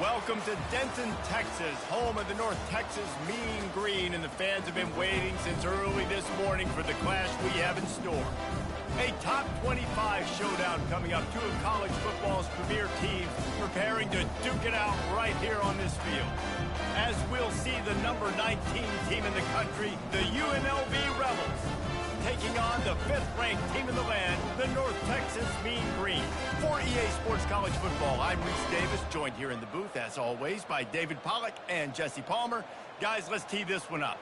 Welcome to Denton, Texas, home of the North Texas Mean Green, and the fans have been waiting since early this morning for the clash we have in store. A top 25 showdown coming up, two of college football's premier teams preparing to duke it out right here on this field. As we'll see the number 19 team in the country, the UNLV Rebels, taking on the 5th-ranked team in the land, the North Texas Mean Green. For EA Sports College Football, I'm Reese Davis, joined here in the booth, as always, by David Pollack and Jesse Palmer. Guys, let's tee this one up.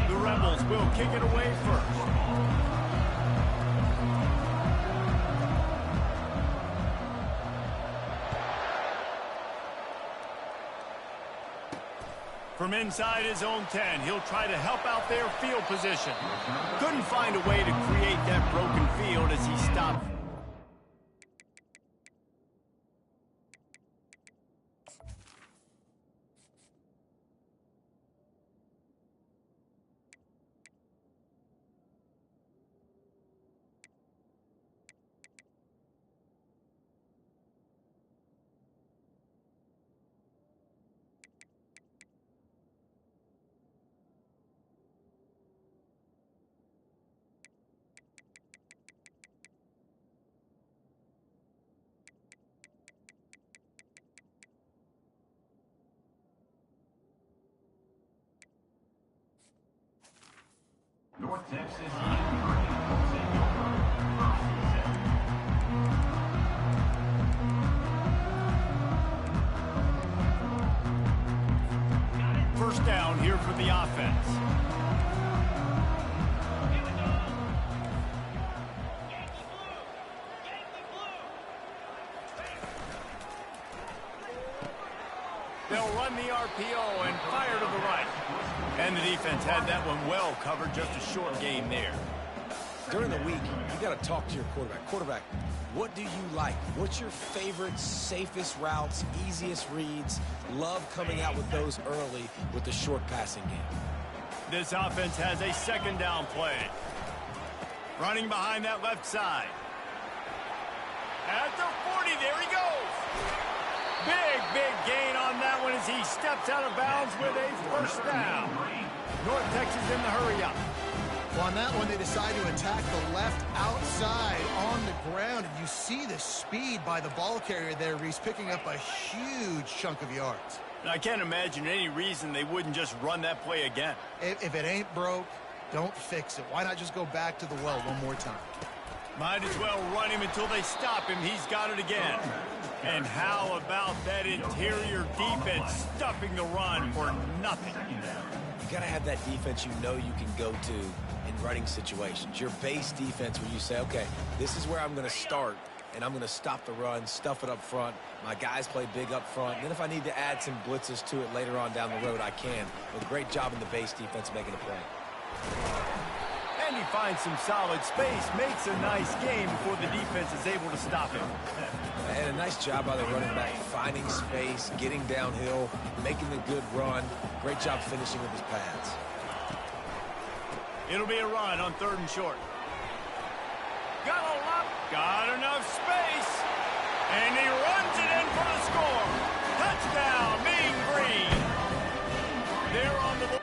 The Rebels will kick it away first. From inside his own 10, he'll try to help out their field position. Couldn't find a way to create that broken field as he stopped. North Texas First down here for the offense. They'll run the RPO and fire to the right. And the defense had that one well covered, just a short game there. During the week, you got to talk to your quarterback. Quarterback, what do you like? What's your favorite, safest routes, easiest reads? Love coming out with those early with the short passing game. This offense has a second down play. Running behind that left side. At the 40, there he goes. Big gain on that one as he steps out of bounds with a first down. North Texas in the hurry up. Well, on that one, they decide to attack the left outside on the ground. And you see the speed by the ball carrier there, Reese, picking up a huge chunk of yards. I can't imagine any reason they wouldn't just run that play again. If it ain't broke, don't fix it. Why not just go back to the well one more time? Might as well run him until they stop him. He's got it again. And how about that interior defense stuffing the run for nothing? You got to have that defense you know you can go to in running situations. Your base defense where you say, okay, this is where I'm going to start, and I'm going to stop the run, stuff it up front. My guys play big up front. And then if I need to add some blitzes to it later on down the road, I can. But great job in the base defense making a play. And he finds some solid space, makes a nice game before the defense is able to stop him. And a nice job by the running back, finding space, getting downhill, making the good run. Great job finishing with his pads. It'll be a run on 3rd and short. Got a lot, got enough space, and he runs it in for the score. Touchdown, Mean Green. They're on the board.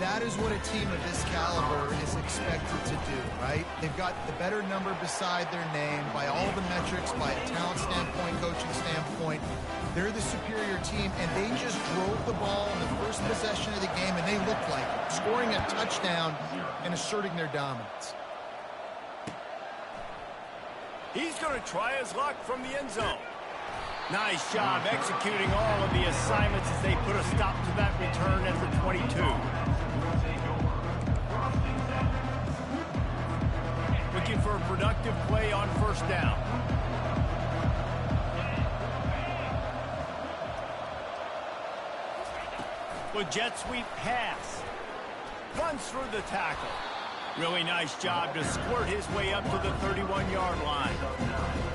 That is what a team of this caliber is expected to do, right? They've got the better number beside their name by all the metrics, by a talent standpoint, coaching standpoint. They're the superior team, and they just drove the ball in the first possession of the game, and they looked like it, scoring a touchdown and asserting their dominance. He's going to try his luck from the end zone. Nice job executing all of the assignments as they put a stop to that return at the 22. Looking for a productive play on first down. With jet sweep pass. Runs through the tackle. Really nice job to squirt his way up to the 31-yard line.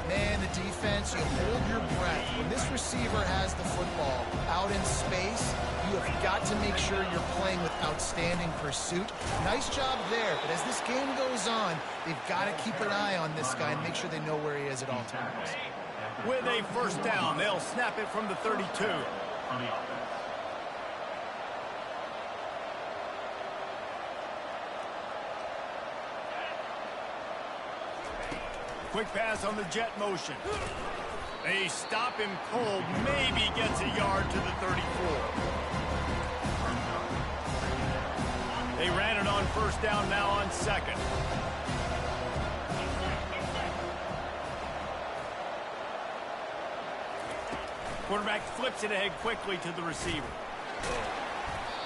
Man, the defense, you hold your breath. When this receiver has the football out in space, you have got to make sure you're playing with outstanding pursuit. Nice job there, but as this game goes on, they've got to keep an eye on this guy and make sure they know where he is at all times. With a first down, they'll snap it from the 32. Quick pass on the jet motion. They stop him cold. Maybe gets a yard to the 34. They ran it on first down, now on second. Quarterback flips it ahead quickly to the receiver.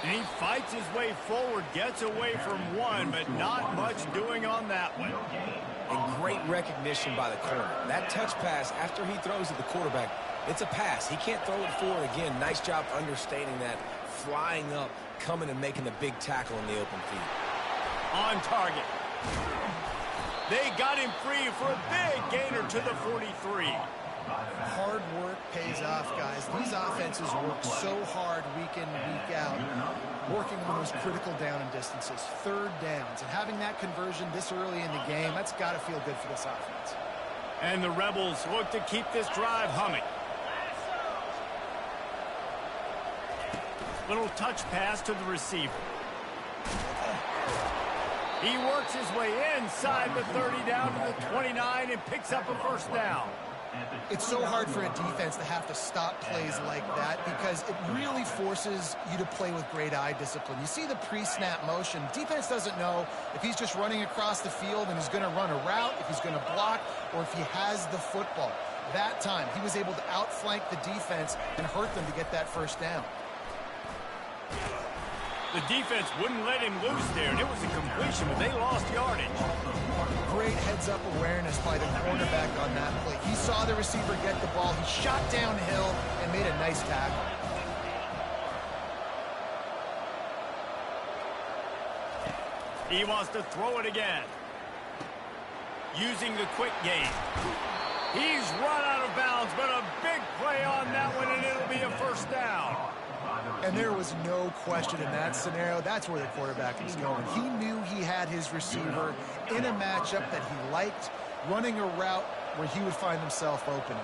And he fights his way forward, gets away from one, but not much doing on that one. And great recognition by the corner. That touch pass, after he throws at the quarterback, it's a pass. He can't throw it forward again. Nice job understanding that, flying up, coming and making the big tackle in the open field. On target. They got him free for a big gainer to the 43. Hard work pays off, guys. These offenses work so hard week in, week out, working on those critical down and distances, third downs, and having that conversion this early in the game, that's got to feel good for this offense. And the Rebels look to keep this drive humming. Little touch pass to the receiver. He works his way inside the 30 down to the 29 and picks up a first down. It's so hard for a defense to have to stop plays like that because it really forces you to play with great eye discipline. You see the pre-snap motion. Defense doesn't know if he's just running across the field and he's going to run a route, if he's going to block, or if he has the football. That time, he was able to outflank the defense and hurt them to get that first down. The defense wouldn't let him loose there, and it was a completion, but they lost yardage. Great heads-up awareness by the cornerback on that play. He saw the receiver get the ball. He shot downhill and made a nice tackle. He wants to throw it again. Using the quick game. He's run out of bounds, but a big play on that one, and it'll be a first down. And there was no question in that scenario. That's where the quarterback was going. He knew he had his receiver in a matchup that he liked, running a route where he would find himself open.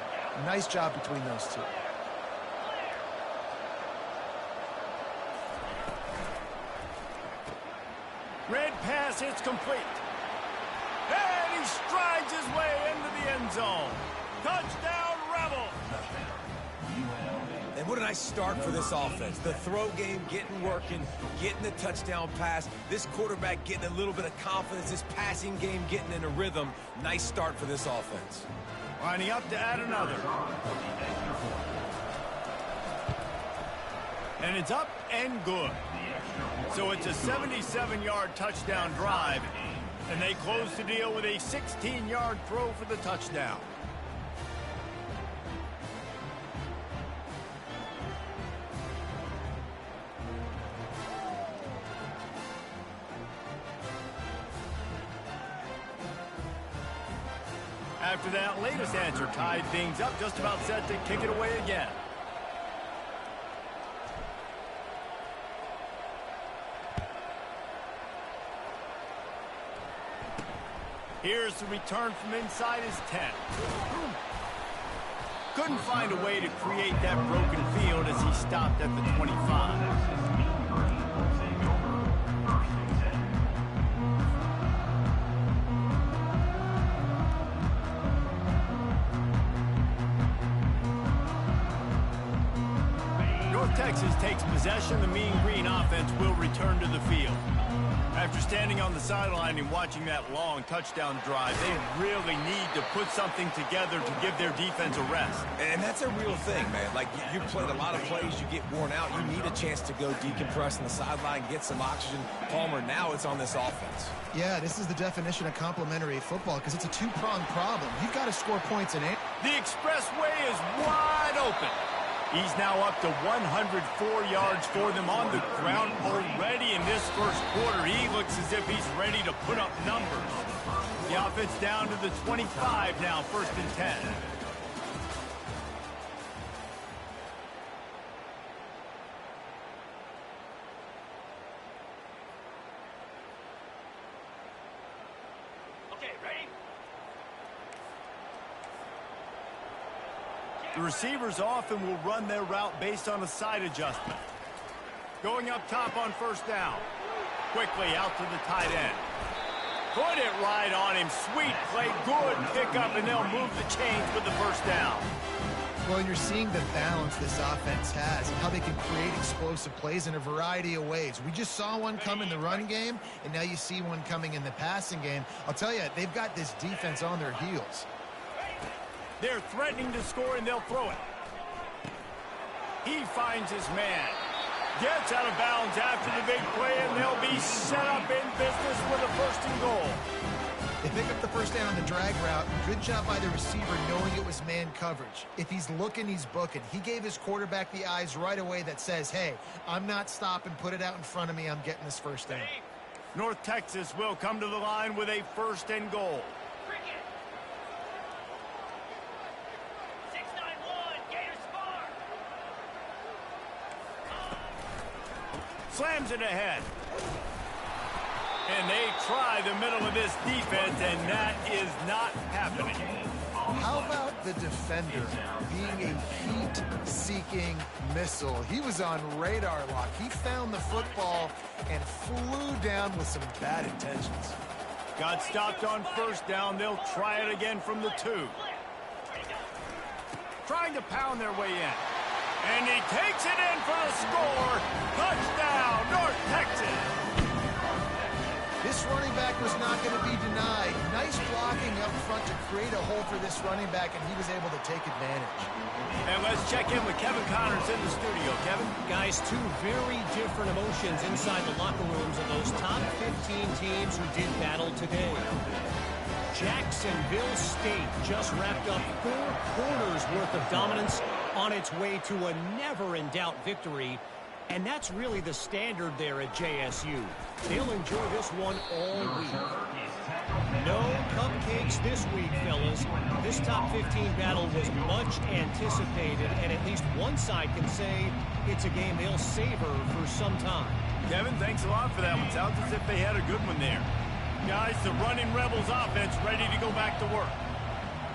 Nice job between those two. Red pass hits complete. And he strides his way into the end zone. Touchdown, Rebels! And what a nice start for this offense. The throw game getting working, getting the touchdown pass. This quarterback getting a little bit of confidence. This passing game getting in a rhythm. Nice start for this offense. Lining up to add another. And it's up and good. So it's a 77-yard touchdown drive. And they close the deal with a 16-yard throw for the touchdown. After that latest answer tied things up, just about set to kick it away again. Here's the return from inside his 10. Couldn't find a way to create that broken field as he stopped at the 25. Texas takes possession, the Mean Green offense will return to the field. After standing on the sideline and watching that long touchdown drive, they really need to put something together to give their defense a rest. And that's a real thing, man. Like, you played a lot of plays, you get worn out, you need a chance to go decompress on the sideline, get some oxygen. Palmer, now it's on this offense. Yeah, this is the definition of complementary football because it's a two-pronged problem. You've got to score points in it. The expressway is wide open. He's now up to 104 yards for them on the ground already in this first quarter. He looks as if he's ready to put up numbers. The offense down to the 25 now, 1st and 10. The receivers often will run their route based on a side adjustment. Going up top on 1st down. Quickly out to the tight end. Put it right on him. Sweet play. Good pickup, and they'll move the chains with the 1st down. Well, you're seeing the balance this offense has and how they can create explosive plays in a variety of ways. We just saw one come in the run game, and now you see one coming in the passing game. I'll tell you, they've got this defense on their heels. They're threatening to score, and they'll throw it. He finds his man. Gets out of bounds after the big play, and they'll be set up in business with a 1st and goal. They pick up the 1st down on the drag route. Good job by the receiver knowing it was man coverage. If he's looking, he's booking. He gave his quarterback the eyes right away that says, hey, I'm not stopping. Put it out in front of me. I'm getting this 1st down. North Texas will come to the line with a 1st and goal. Slams it ahead. And they try the middle of this defense, and that is not happening. How about the defender being a heat-seeking missile? He was on radar lock. He found the football and flew down with some bad intentions. Got stopped on 1st down. They'll try it again from the 2. Trying to pound their way in. And he takes it in for the score. Touchdown, North Texas. This running back was not going to be denied. Nice blocking up front to create a hole for this running back, and he was able to take advantage. And let's check in with Kevin Connors in the studio. Kevin? Guys, two very different emotions inside the locker rooms of those top 15 teams who did battle today. Jacksonville State just wrapped up 4 quarters worth of dominance on its way to a never-in-doubt victory. And that's really the standard there at JSU. They'll enjoy this one all week. No cupcakes this week, fellas. This top 15 battle was much anticipated, and at least one side can say it's a game they'll savor for some time. Kevin, thanks a lot for that one. Sounds as if they had a good one there. Guys, the running Rebels offense ready to go back to work.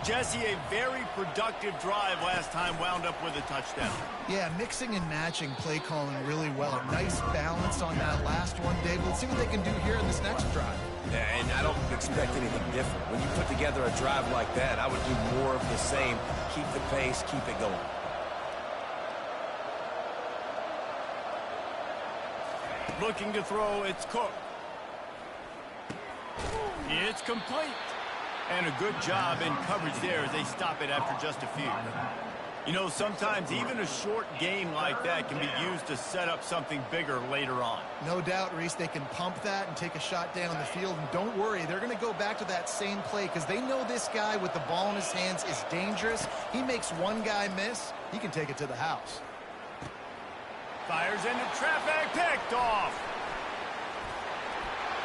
Jesse, a very productive drive last time, wound up with a touchdown. Yeah, mixing and matching play calling really well. Nice balance on that last one, Dave. Let's see what they can do here in this next drive. Yeah, and I don't expect anything different. When you put together a drive like that, I would do more of the same. Keep the pace, keep it going. Looking to throw, it's Cook. It's complete. And a good job in coverage there as they stop it after just a few. You know, sometimes even a short game like that can be used to set up something bigger later on. No doubt, Reese, they can pump that and take a shot down the field. And don't worry, they're going to go back to that same play because they know this guy with the ball in his hands is dangerous. He makes one guy miss, he can take it to the house. Fires into traffic, picked off.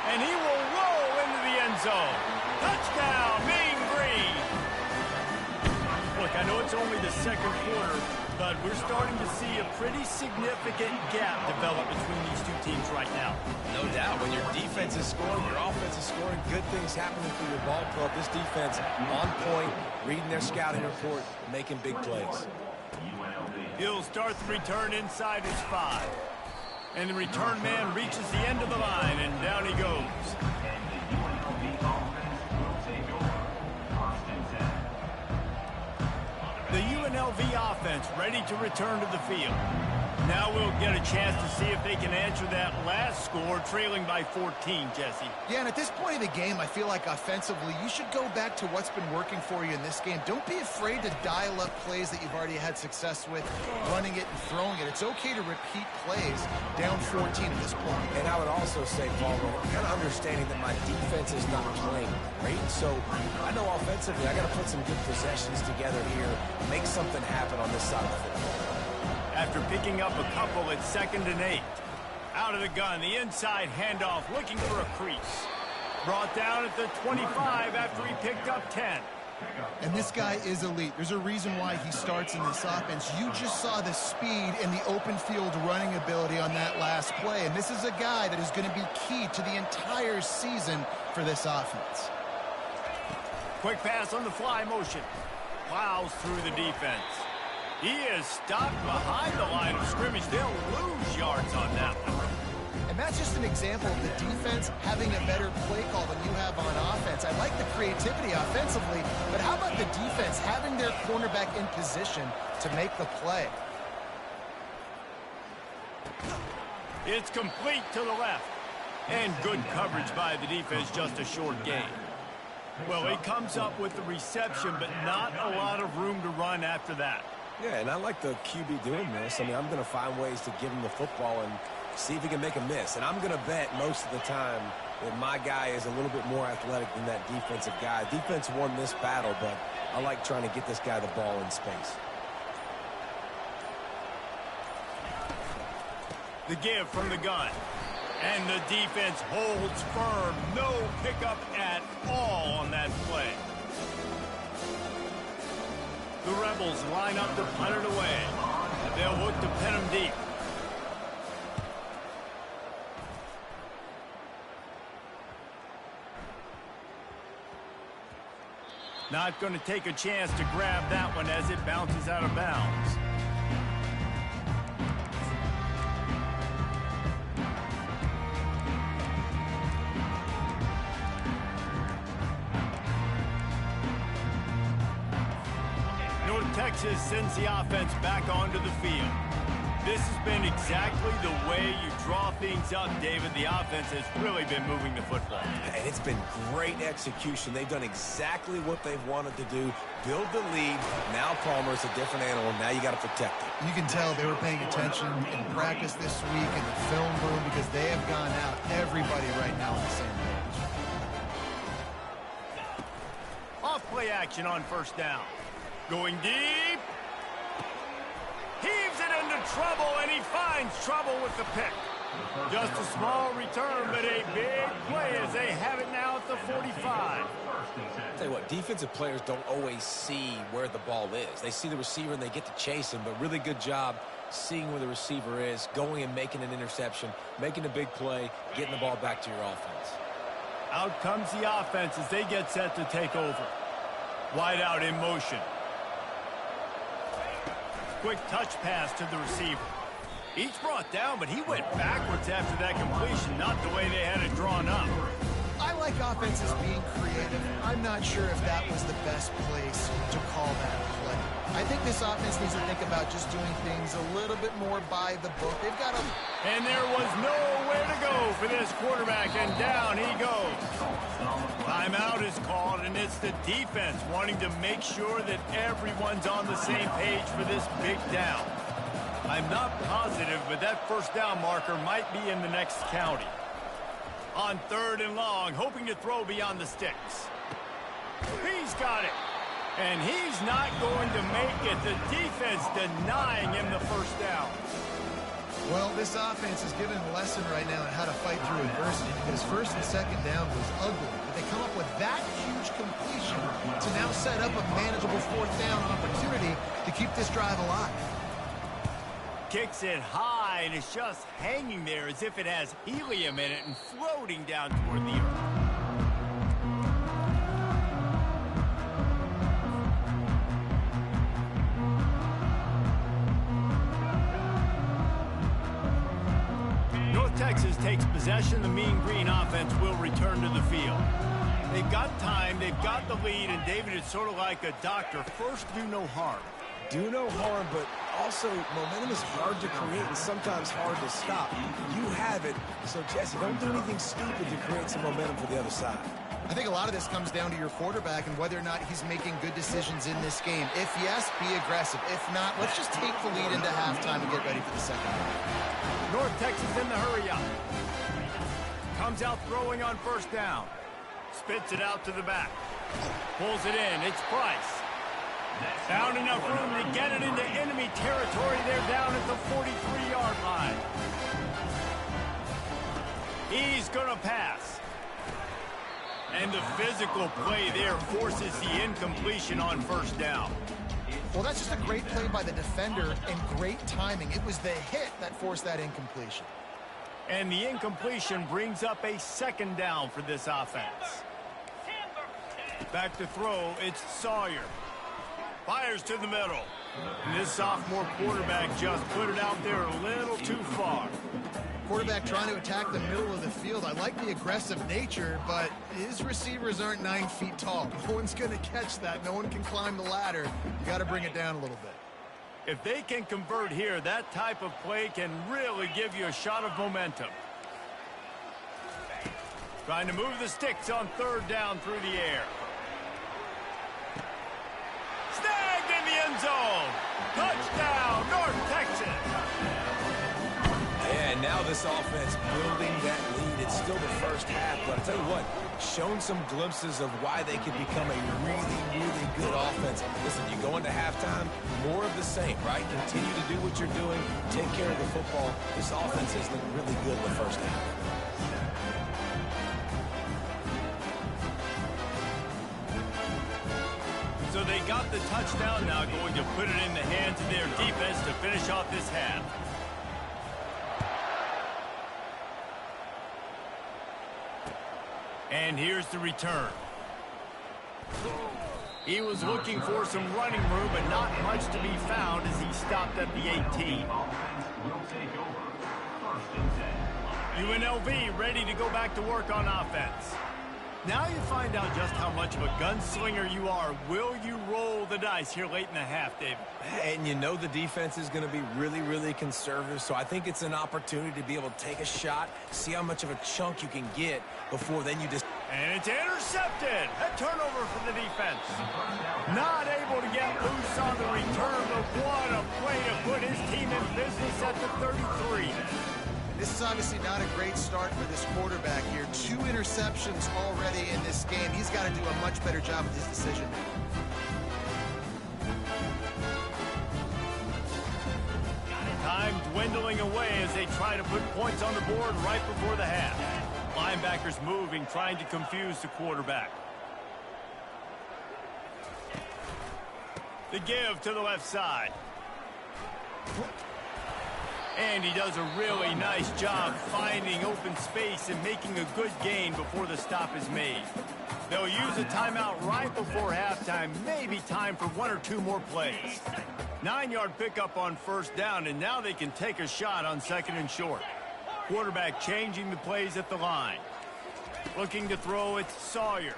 And he will roll into the end zone. Touchdown, Mean Green. Look, I know it's only the 2nd quarter, but we're starting to see a pretty significant gap develop between these two teams right now. No doubt. When your defense is scoring, your offense is scoring, good things happening for your ball club. This defense on point, reading their scouting report, making big plays. He'll start the return inside his 5. And the return man reaches the end of the line, and down he goes. The UNLV UNLV offense ready to return to the field. Now we'll get a chance to see if they can answer that last score, trailing by 14, Jesse. Yeah, and at this point of the game, I feel like offensively, you should go back to what's been working for you in this game. Don't be afraid to dial up plays that you've already had success with, running it and throwing it. It's okay to repeat plays down 14 at this point. And I would also say, Paul, kind of understanding that my defense is not playing great. So I know offensively, I got to put some good possessions together here, make something happen on this side of the football. After picking up a couple at 2nd and 8. Out of the gun, the inside handoff, looking for a crease. Brought down at the 25 after he picked up 10. And this guy is elite. There's a reason why he starts in this offense. You just saw the speed and the open field running ability on that last play. And this is a guy that is going to be key to the entire season for this offense. Quick pass on the fly motion. Plows through the defense. He is stopped behind the line of scrimmage. They'll lose yards on that one. And that's just an example of the defense having a better play call than you have on offense. I like the creativity offensively, but how about the defense having their cornerback in position to make the play? It's complete to the left. And good coverage by the defense, just a short gain. Well, he comes up with the reception, but not a lot of room to run after that. Yeah, and I like the QB doing this. I mean, I'm going to find ways to give him the football and see if he can make a miss. And I'm going to bet most of the time that my guy is a little bit more athletic than that defensive guy. Defense won this battle, but I like trying to get this guy the ball in space. The give from the gun. And the defense holds firm. No pickup at all on that play. The Rebels line up to punt it away. They'll look to pin him deep. Not going to take a chance to grab that one as it bounces out of bounds. Texas sends the offense back onto the field. This has been exactly the way you draw things up, David. The offense has really been moving the football. And it's been great execution. They've done exactly what they've wanted to do. Build the lead. Now Palmer's a different animal. Now you got to protect it. You can tell they were paying attention in practice this week in the film room because they have gone out, everybody right now on the same page. Off play action on 1st down. Going deep. Heaves it into trouble, and he finds trouble with the pick. Just a small return, but a big play as they have it now at the 45. Tell you what, defensive players don't always see where the ball is. They see the receiver and they get to chase him, but really good job seeing where the receiver is, going and making an interception, making a big play, getting the ball back to your offense. Out comes the offense as they get set to take over. Wide out in motion. Quick touch pass to the receiver. Each brought down, but he went backwards after that completion, not the way they had it drawn up. I like offenses being creative. I'm not sure if that was the best place to call that play. I think this offense needs to think about just doing things a little bit more by the book. They've got to... And there was nowhere to go for this quarterback, and down he goes. Timeout is called, and it's the defense wanting to make sure that everyone's on the same page for this big down. I'm not positive, but that 1st down marker might be in the next county. On 3rd and long, hoping to throw beyond the sticks. He's got it. And he's not going to make it. The defense denying him the 1st down. Well, this offense is given a lesson right now on how to fight through adversity because 1st and 2nd down was ugly. But they come up with that huge completion to now set up a manageable 4th down opportunity to keep this drive alive. Kicks it high, and it's just hanging there as if it has helium in it and floating down toward the earth. North Texas takes possession. The Mean Green offense will return to the field. They've got time, they've got the lead, and David, it's sort of like a doctor. First, do no harm. do no harm, but also momentum is hard to create and sometimes hard to stop. You have it, so Jesse, don't do anything stupid to create some momentum for the other side. I think a lot of this comes down to your quarterback and whether or not he's making good decisions in this game. If yes, be aggressive. If not, let's just take the lead into halftime and get ready for the second half. North Texas in the hurry-up. Comes out throwing on first down. Spits it out to the back. Pulls it in. It's Price. Found enough room to get it into enemy territory. They're down at the 43-yard line. He's going to pass. And the physical play there forces the incompletion on first down. Well, that's just a great play by the defender and great timing. It was the hit that forced that incompletion. And the incompletion brings up a second down for this offense. Back to throw, it's Sawyer. Fires to the middle. And this sophomore quarterback just put it out there a little too far. Quarterback trying to attack the middle of the field. I like the aggressive nature, but his receivers aren't 9 feet tall. No one's going to catch that. No one can climb the ladder. You got to bring it down a little bit. If they can convert here, that type of play can really give you a shot of momentum. Trying to move the sticks on third down through the air. Snagged in the end zone. Touchdown, North Texas. And now this offense building that lead. It's still the first half, but I'll tell you what, shown some glimpses of why they could become a really, really good offense. Listen, you go into halftime, more of the same, right? Continue to do what you're doing, take care of the football. This offense has looked really good in the first half. So they got the touchdown, now going to put it in the hands of their defense to finish off this half. And here's the return. He was looking for some running room, but not much to be found as he stopped at the 18. UNLV ready to go back to work on offense. Now you find out just how much of a gunslinger you are. Will you roll the dice here late in the half, David? And you know the defense is going to be really, really conservative, so I think it's an opportunity to be able to take a shot, see how much of a chunk you can get before then you just... And it's intercepted. A turnover for the defense. Not able to get loose on the return, but what a play to put his team in business at the 33. This is obviously not a great start for this quarterback here. 2 interceptions already in this game. He's got to do a much better job with his decision making. Time dwindling away as they try to put points on the board right before the half. Linebackers moving, trying to confuse the quarterback. The give to the left side. And he does a really nice job finding open space and making a good gain before the stop is made. They'll use a timeout right before halftime, maybe time for 1 or 2 more plays. 9-yard pickup on first down, and now they can take a shot on second and short. Quarterback changing the plays at the line. Looking to throw, it's Sawyer.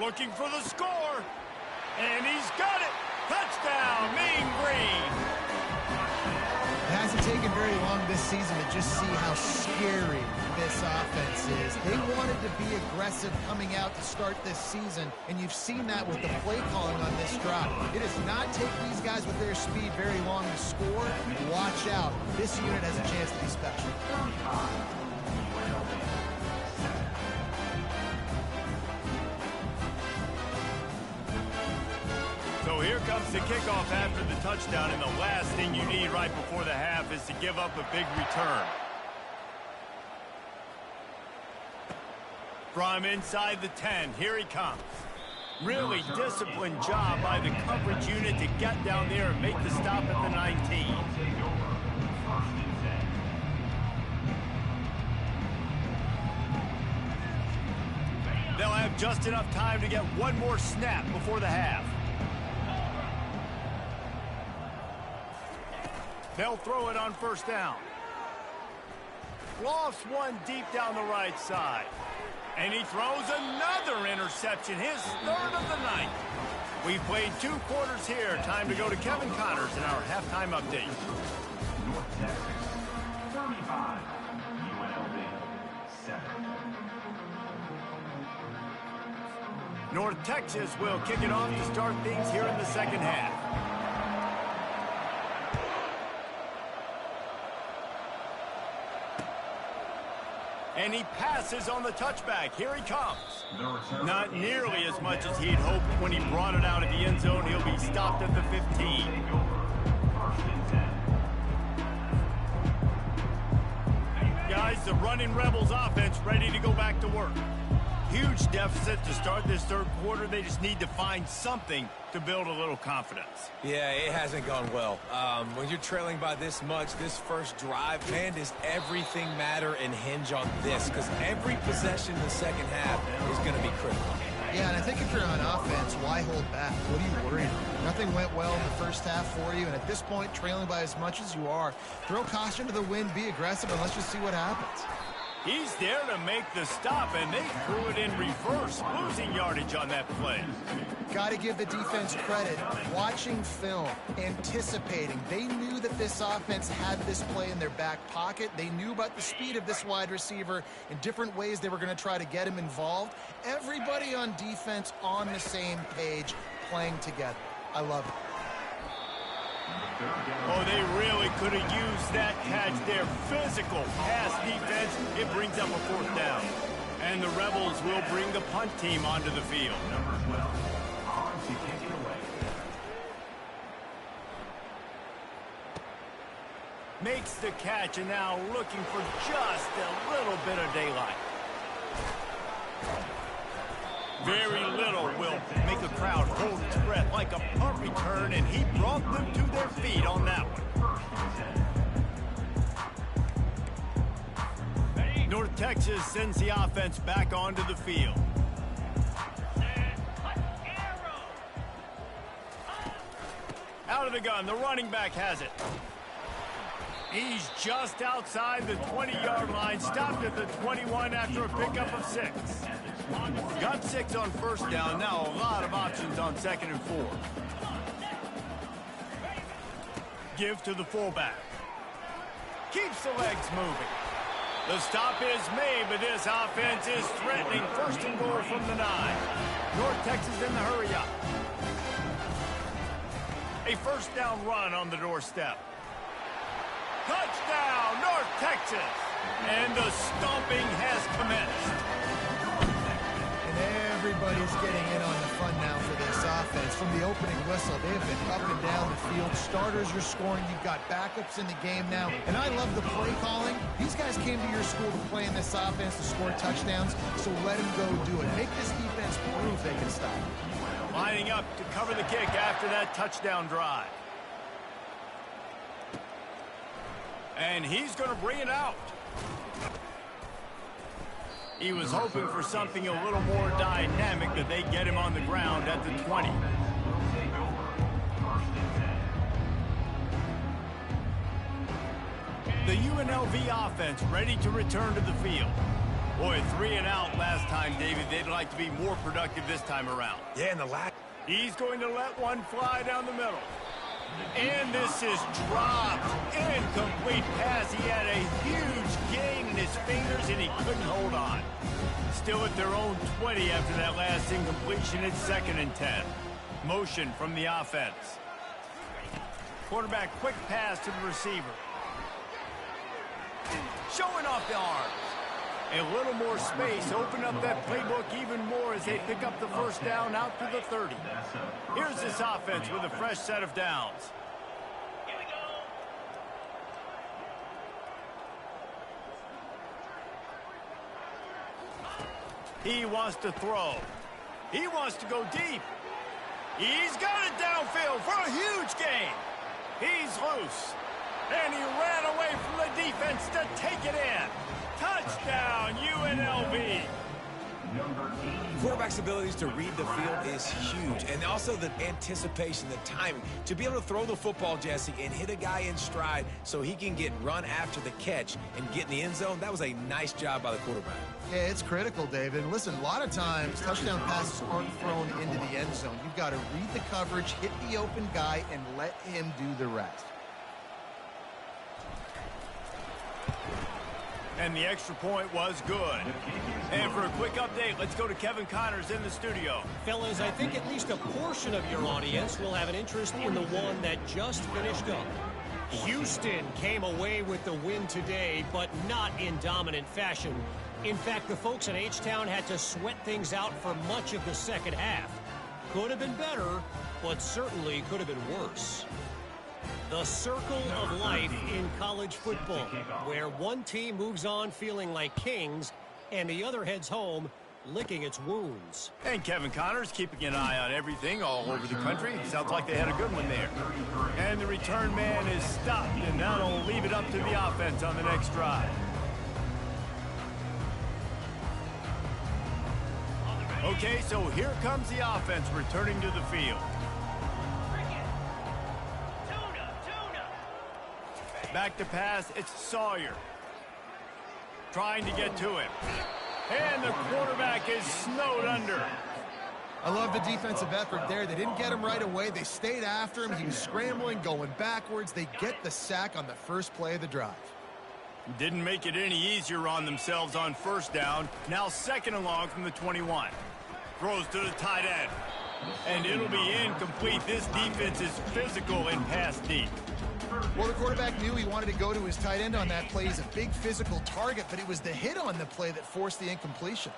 Looking for the score, and he's got it! Touchdown, Mean Green! It hasn't taken very long this season to just see how scary this offense is. They wanted to be aggressive coming out to start this season, and you've seen that with the play calling on this drive. It does not take these guys with their speed very long to score. Watch out. This unit has a chance to be special. So here comes the kickoff after the touchdown, and the last thing you need right before the half is to give up a big return. From inside the 10, here he comes. Really disciplined job by the coverage unit to get down there and make the stop at the 19. They'll have just enough time to get one more snap before the half. They'll throw it on first down. Lofts one deep down the right side. And he throws another interception, his third of the night. We've played 2 quarters here. Time to go to Kevin Connors in our halftime update. North Texas, 35. UNLV, 7. North Texas will kick it off to start things here in the second half. And he passes on the touchback. Here he comes. Not nearly as much as he'd hoped when he brought it out of the end zone. He'll be stopped at the 15. Guys, the running Rebels offense ready to go back to work. Huge deficit to start this third quarter. They just need to find something to build a little confidence. Yeah, it hasn't gone well. When you're trailing by this much, this first drive, man, does everything matter and hinge on this? Because every possession in the second half is going to be critical. Yeah, and I think if you're on offense, why hold back? What are you worried about? Nothing went well in the first half for you, and at this point, trailing by as much as you are, throw caution to the wind, be aggressive, and let's just see what happens. He's there to make the stop, and they threw it in reverse, losing yardage on that play. Got to give the defense credit. Watching film, anticipating. They knew that this offense had this play in their back pocket. They knew about the speed of this wide receiver in different ways they were going to try to get him involved. Everybody on defense on the same page, playing together. I love it. Oh, they really could have used that catch there. Physical pass defense. It brings up a 4th down. And the Rebels will bring the punt team onto the field. Number 12, on to kick it away. Makes the catch and now looking for just a little bit of daylight. Very little will make a crowd hold its breath like a punt return, and he brought them to their feet on that one. North Texas sends the offense back onto the field. Out of the gun, the running back has it. He's just outside the 20-yard line, stopped at the 21 after a pickup of 6. Got 6 on first down, now a lot of options on 2nd and 4. Give to the fullback. Keeps the legs moving. The stop is made, but this offense is threatening. 1st and goal from the 9. North Texas in the hurry up. A 1st down run on the doorstep. Touchdown, North Texas! And the stomping has commenced. And everybody's getting in on the fun now for this offense. From the opening whistle, they have been up and down the field. Starters are scoring. You've got backups in the game now. And I love the play calling. These guys came to your school to play in this offense to score touchdowns, so let them go do it. Make this defense prove they can stop it. Lining up to cover the kick after that touchdown drive. And he's going to bring it out. He was hoping for something a little more dynamic, but they get him on the ground at the 20. The UNLV offense ready to return to the field. Boy, 3 and out last time, David. They'd like to be more productive this time around. Yeah, and the last... He's going to let one fly down the middle. And this is dropped. Incomplete pass. He had a huge gain in his fingers, and he couldn't hold on. Still at their own 20 after that last incompletion. It's 2nd and 10. Motion from the offense. Quarterback quick pass to the receiver. Showing off the arms. A little more space. Open up that playbook even more as they pick up the 1st down out to the 30. Here's this offense with a fresh set of downs. He wants to throw. He wants to go deep. He's got it downfield for a huge gain. He's loose. And he ran away from the defense to take it in. Touchdown, UNLV. Number 81. Quarterback's abilities to read the field is huge, and also the anticipation, the timing. To be able to throw the football, Jesse, and hit a guy in stride so he can get run after the catch and get in the end zone, that was a nice job by the quarterback. Yeah, it's critical, David. And listen, a lot of times touchdown passes aren't thrown into the end zone. You've got to read the coverage, hit the open guy, and let him do the rest. And the extra point was good. And for a quick update, let's go to Kevin Connors in the studio. Fellas, I think at least a portion of your audience will have an interest in the one that just finished up. Houston came away with the win today, but not in dominant fashion. In fact, the folks in H-Town had to sweat things out for much of the second half. Could have been better, but certainly could have been worse. The circle of life in college football, where one team moves on feeling like kings and the other heads home licking its wounds. And Kevin Connors keeping an eye on everything all over the country. Sounds like they had a good one there. And the return man is stopped, and that'll leave it up to the offense on the next drive. Okay, so here comes the offense returning to the field. Back to pass, it's Sawyer. Trying to get to him. And the quarterback is snowed under. I love the defensive effort there. They didn't get him right away. They stayed after him. He was scrambling, going backwards. They get the sack on the first play of the drive. Didn't make it any easier on themselves on first down. Now second and long from the 21. Throws to the tight end. And it'll be incomplete. This defense is physical and pass deep. Well, the quarterback knew he wanted to go to his tight end on that play. He's a big physical target, but it was the hit on the play that forced the incompletion.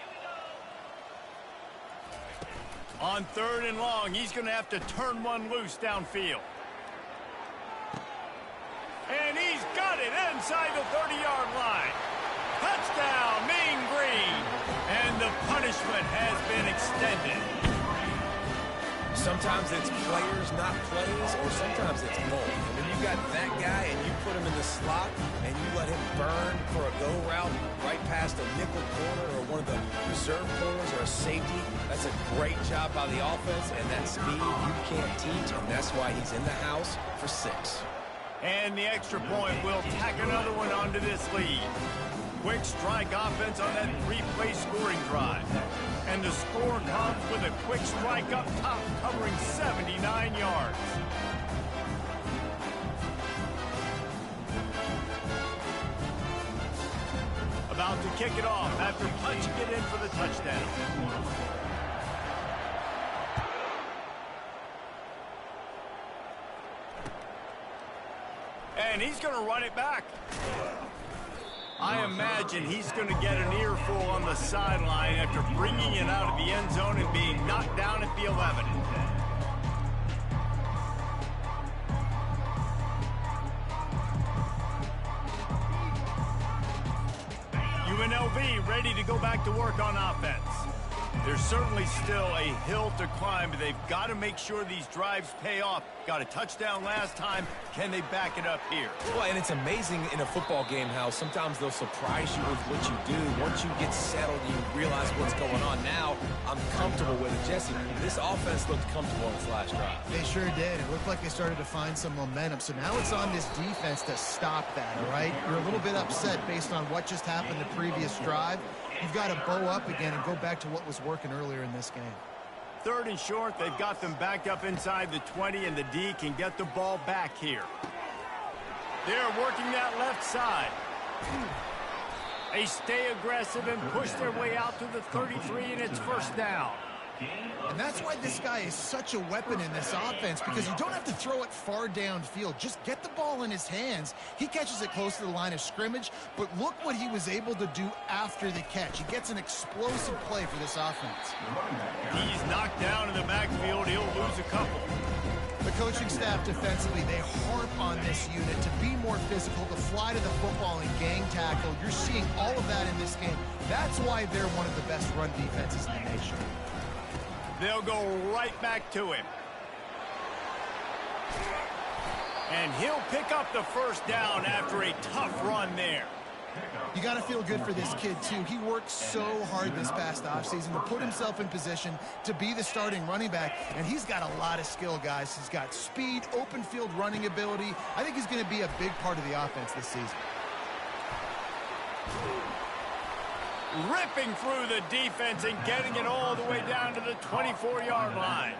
On third and long, he's going to have to turn one loose downfield. And he's got it inside the 30-yard line. Touchdown, Mean Green. And the punishment has been extended. Sometimes it's players, not plays, or sometimes it's both. And when you got that guy and you put him in the slot and you let him burn for a go route right past a nickel corner or one of the reserve corners or a safety, that's a great job by the offense, and that speed you can't teach, and that's why he's in the house for 6. And the extra point will tack another one onto this lead. Quick strike offense on that 3-play scoring drive. And the score comes with a quick strike up top, covering 79 yards. About to kick it off after punching it in for the touchdown. And he's going to run it back. I imagine he's going to get an earful on the sideline after bringing it out of the end zone and being knocked down at the 11. UNLV ready to go back to work on offense. There's certainly still a hill to climb, but they've got to make sure these drives pay off. Got a touchdown last time. Can they back it up here? Well, and it's amazing in a football game how sometimes they'll surprise you with what you do. Once you get settled, you realize what's going on. Now, I'm comfortable with it. Jesse, this offense looked comfortable on its last drive. They sure did. It looked like they started to find some momentum. So now it's on this defense to stop that, all right? You're a little bit upset based on what just happened the previous drive. You've got to bow up again and go back to what was working earlier in this game. Third and short, they've got them backed up inside the 20, and the D can get the ball back here. They're working that left side. They stay aggressive and push their way out to the 33, and it's first down. And that's why this guy is such a weapon in this offense, because you don't have to throw it far downfield. Just get the ball in his hands. He catches it close to the line of scrimmage, but look what he was able to do after the catch. He gets an explosive play for this offense. He's knocked down in the backfield. He'll lose a couple. The coaching staff defensively, they harp on this unit to be more physical, to fly to the football and gang tackle. You're seeing all of that in this game. That's why they're one of the best run defenses in the nation. They'll go right back to him. And he'll pick up the first down after a tough run there. pickup. You got to feel good for this kid, too. He worked so hard this past offseason to put himself in position to be the starting running back, and he's got a lot of skill, guys. He's got speed, open field running ability. I think he's going to be a big part of the offense this season. Ripping through the defense and getting it all the way down to the 24-yard line.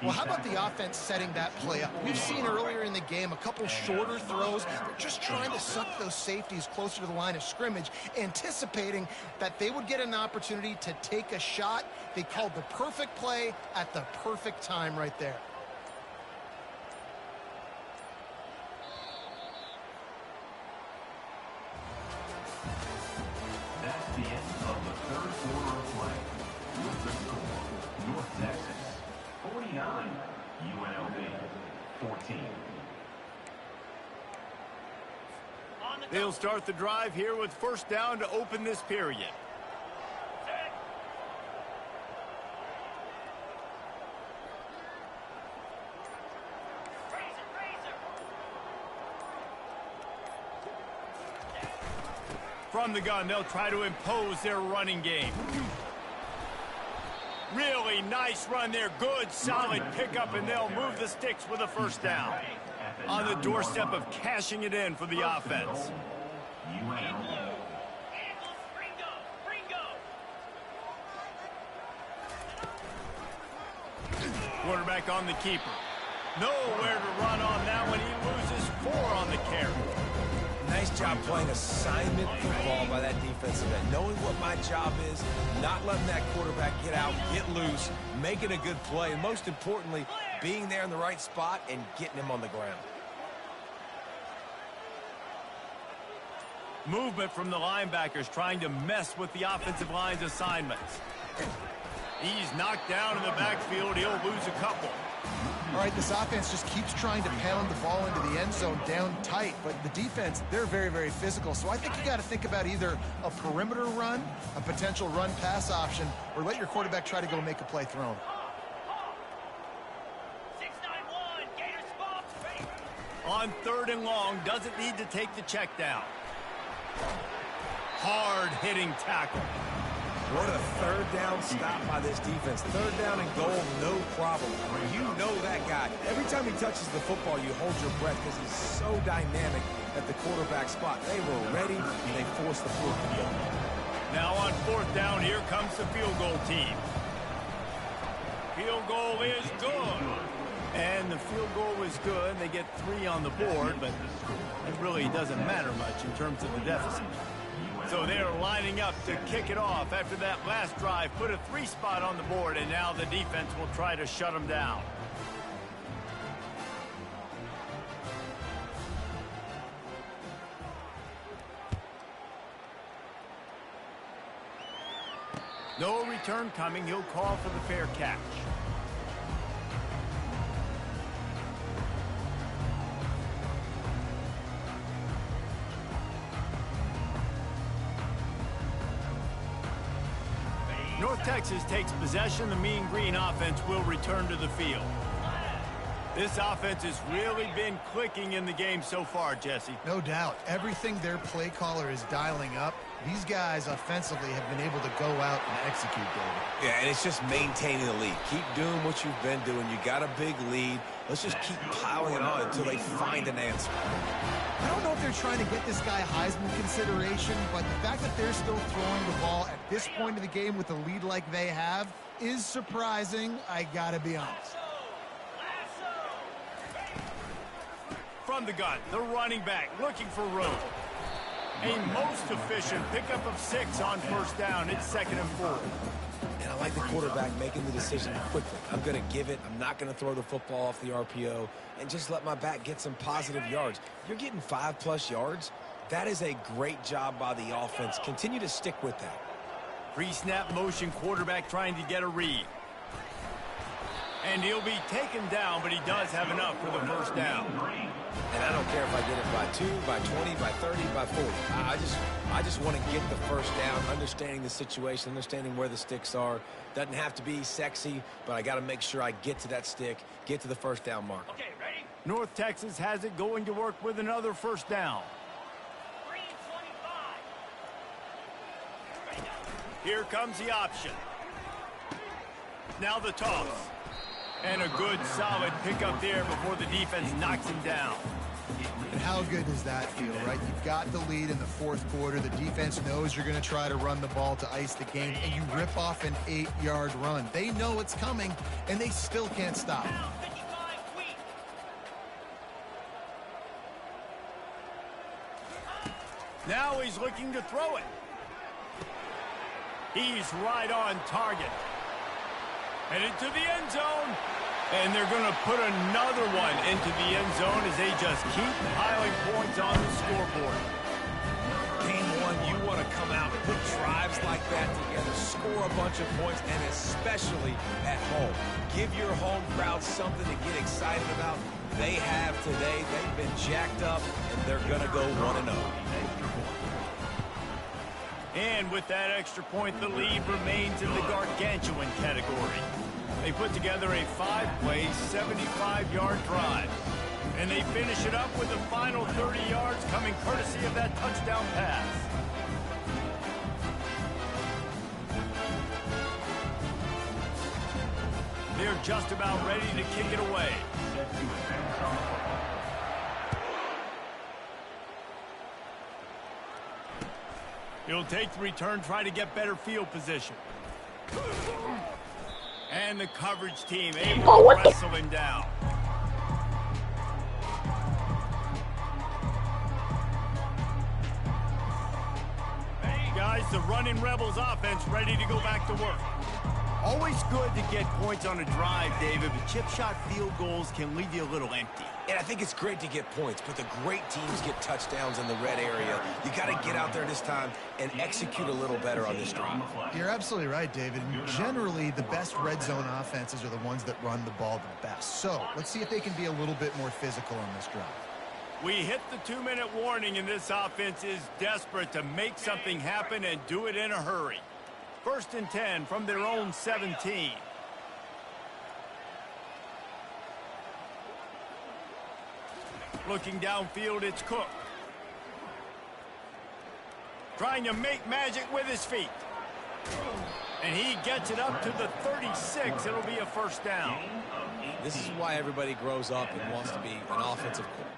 Well, how about the offense setting that play up? We've seen earlier in the game a couple shorter throws. They're just trying to suck those safeties closer to the line of scrimmage, anticipating that they would get an opportunity to take a shot. They called the perfect play at the perfect time right there. That's the end of the third quarter of play. With the score, North Texas 49, UNLV 14. They'll start the drive here with first down to open this period. From the gun, they'll try to impose their running game. Really nice run there. Good, solid pickup, and they'll move the sticks with a first down. On the doorstep of cashing it in for the offense. Quarterback on the keeper. Nowhere to run on that one. He loses 4 on the carry. Nice job playing assignment football by that defensive end. Knowing what my job is, not letting that quarterback get out, get loose, making a good play, and most importantly, being there in the right spot and getting him on the ground. Movement from the linebackers trying to mess with the offensive line's assignments. He's knocked down in the backfield. He'll lose a couple. All right, this offense just keeps trying to pound the ball into the end zone down tight, but the defense, they're very, very physical. So I think you got to think about either a perimeter run, a potential run-pass option, or let your quarterback try to go make a play thrown. 6-9-1, Gators spot. On 3rd and long, doesn't need to take the check down. Hard-hitting tackle. What a third down stop by this defense. 3rd down and goal, no problem. You know that guy. Every time he touches the football, you hold your breath because he's so dynamic at the quarterback spot. They were ready, and they forced the field goal. Now on 4th down, here comes the field goal team. Field goal is good. And the field goal is good. They get 3 on the board, but it really doesn't matter much in terms of the deficit. So they're lining up to kick it off after that last drive. Put a 3 spot on the board, and now the defense will try to shut them down. No return coming. He'll call for the fair catch. North Texas takes possession. The Mean Green offense will return to the field. This offense has really been clicking in the game so far, Jesse. No doubt. Everything their play caller is dialing up, these guys offensively have been able to go out and execute, David. Yeah, and it's just maintaining the lead. Keep doing what you've been doing. You got a big lead. Let's just keep piling it on until they find an answer. I don't know if they're trying to get this guy Heisman consideration, but the fact that they're still throwing the ball at this point of the game with a lead like they have is surprising, I gotta be honest. From the gun, the running back looking for room. A most efficient pickup of 6 on 1st down. It's 2nd and 4. And I like the quarterback making the decision quickly. I'm going to give it. I'm not going to throw the football off the RPO and just let my back get some positive yards. You're getting 5+ yards. That is a great job by the offense. Continue to stick with that. Pre-snap motion, quarterback trying to get a read. And he'll be taken down, but he does have enough for the 1st down. And I don't care if I get it by 2, by 20, by 30, by 40. I just want to get the 1st down, understanding the situation, understanding where the sticks are. Doesn't have to be sexy, but I got to make sure I get to that stick, get to the 1st down mark. Okay, ready? North Texas has it, going to work with another 1st down. 3:25. Here comes the option. Now the toss. And a good, solid pickup there before the defense knocks him down. And how good does that feel, right? You've got the lead in the fourth quarter. The defense knows you're going to try to run the ball to ice the game, and you rip off an 8-yard run. They know it's coming, and they still can't stop. Now he's looking to throw it. He's right on target. Headed to the end zone. And they're going to put another one into the end zone as they just keep piling points on the scoreboard. Game one, you want to come out and put drives like that together, score a bunch of points, and especially at home. Give your home crowd something to get excited about. They have today. They've been jacked up, and they're going to go 1-0. And with that extra point, the lead remains in the gargantuan category. They put together a 5-play, 75-yard drive. And they finish it up with the final 30 yards coming courtesy of that touchdown pass. They're just about ready to kick it away. He'll take the return, try to get better field position. And the coverage team able to wrestle him down. Hey guys, the running Rebels offense ready to go back to work. Always good to get points on a drive, David, but chip shot field goals can leave you a little empty. And I think it's great to get points, but the great teams get touchdowns in the red area. You got to get out there this time and execute a little better on this drive. You're absolutely right, David. Generally, the best red zone offenses are the ones that run the ball the best. So let's see if they can be a little bit more physical on this drive. We hit the 2-minute warning, and this offense is desperate to make something happen and do it in a hurry. 1st and 10 from their own 17. Looking downfield, it's Cook. Trying to make magic with his feet. And he gets it up to the 36. It'll be a first down. This is why everybody grows up and wants to be an offensive coordinator.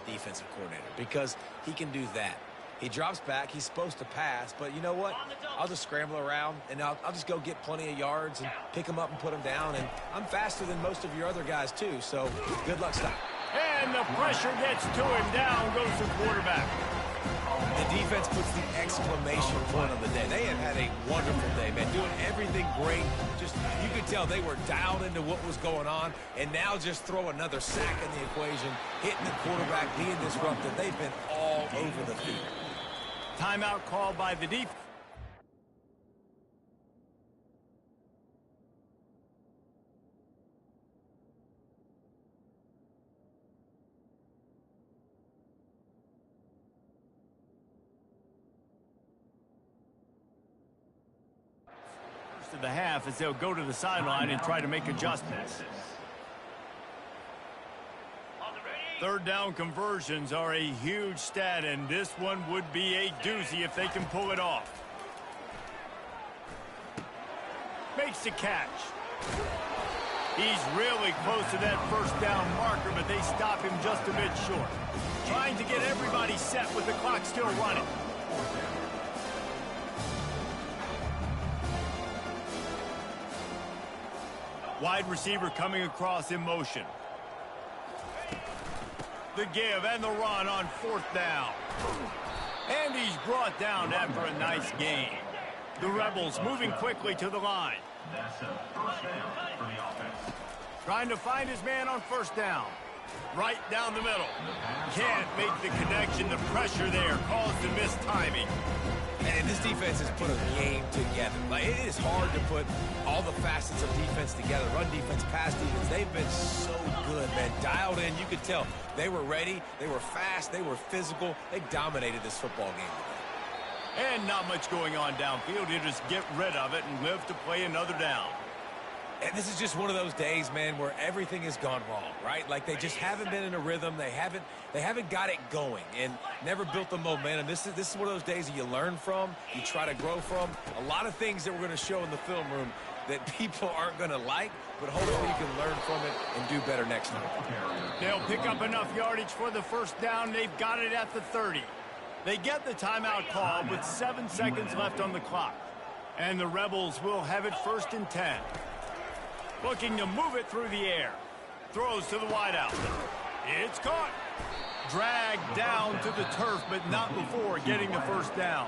Defensive coordinator, because he can do that. He drops back, he's supposed to pass, but you know what? I'll just scramble around, and I'll just go get plenty of yards and pick him up and put him down, and I'm faster than most of your other guys too, so good luck stopping. And the pressure gets to him. Down goes the quarterback. The defense puts the exclamation point on the day. They have had a wonderful day, man, doing everything great. Just, you could tell they were dialed into what was going on, and now just throw another sack in the equation, hitting the quarterback, being disruptive. They've been all over the field. Timeout called by the defense. Of the half as they'll go to the sideline and try to make adjustments. 3rd down conversions are a huge stat, and this one would be a doozy if they can pull it off. Makes the catch. He's really close to that first down marker, but they stop him just a bit short. Trying to get everybody set with the clock still running. Wide receiver coming across in motion. The give and the run on 4th down. And he's brought down after a nice gain. The Rebels moving quickly to the line. That's a first down for the offense. Trying to find his man on 1st down. Right down the middle. Can't make the connection. The pressure there caused the missed timing. And this defense has put a game together. Like, it is hard to put all the facets of defense together. Run defense, pass defense. They've been so good, man. Dialed in. You could tell they were ready. They were fast. They were physical. They dominated this football game today. And not much going on downfield. You just get rid of it and live to play another down. And this is just one of those days, man, where everything has gone wrong, right? Like they just haven't been in a rhythm. They haven't got it going and never built the momentum. This is one of those days that you learn from, you try to grow from. A lot of things that we're going to show in the film room that people aren't going to like, but hopefully you can learn from it and do better next time. They'll pick up enough yardage for the first down. They've got it at the 30. They get the timeout call with 7 seconds left on the clock. And the Rebels will have it 1st and 10. Looking to move it through the air. Throws to the wideout. It's caught. Dragged down to the turf, but not before getting the first down.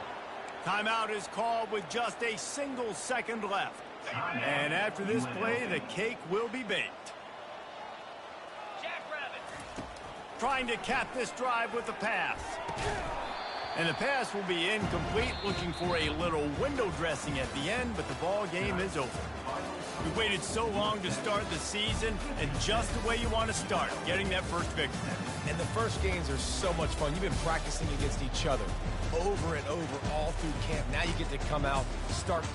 Timeout is called with just a single second left. And after this play, the cake will be baked. Trying to cap this drive with a pass. And the pass will be incomplete, looking for a little window dressing at the end, but the ball game is over. We waited so long to start the season, and just the way you want to start, getting that first victory. And the first games are so much fun. You've been practicing against each other over and over all through camp. Now you get to come out, start